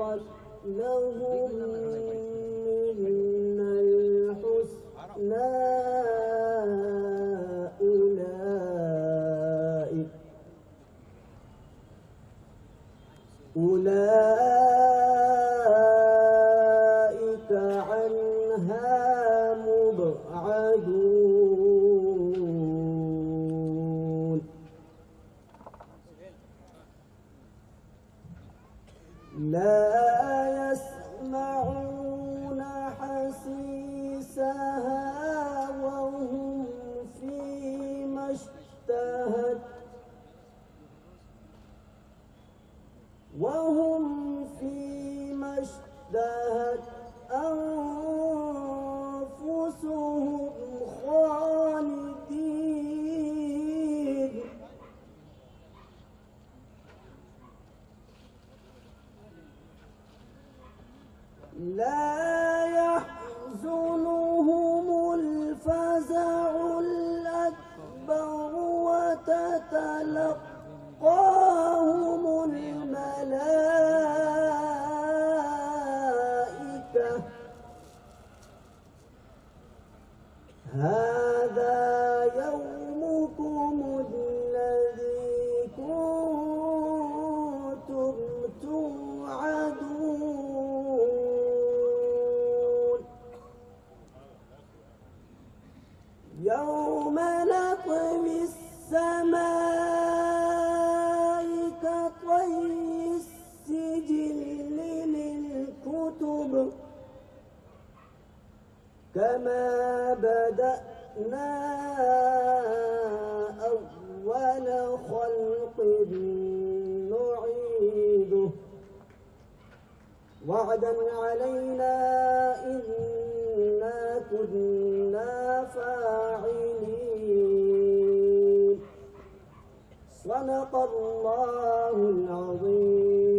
سبقت لهم من الحسنى أولئك عنها مبعدون لا يسمعون حسيسها وهم فيما اشتهت أنفسهم خالدين لا يحزنهم الفزع الأكبر وتتلقاهم الملائكة هذا يومكم الذي كنتم توعدون يوم نطوي السماء كطي السجل للكتب كما بدأنا أول خلق نعيده وعدا علينا إنا كنا فاعلين صدق الله العظيم.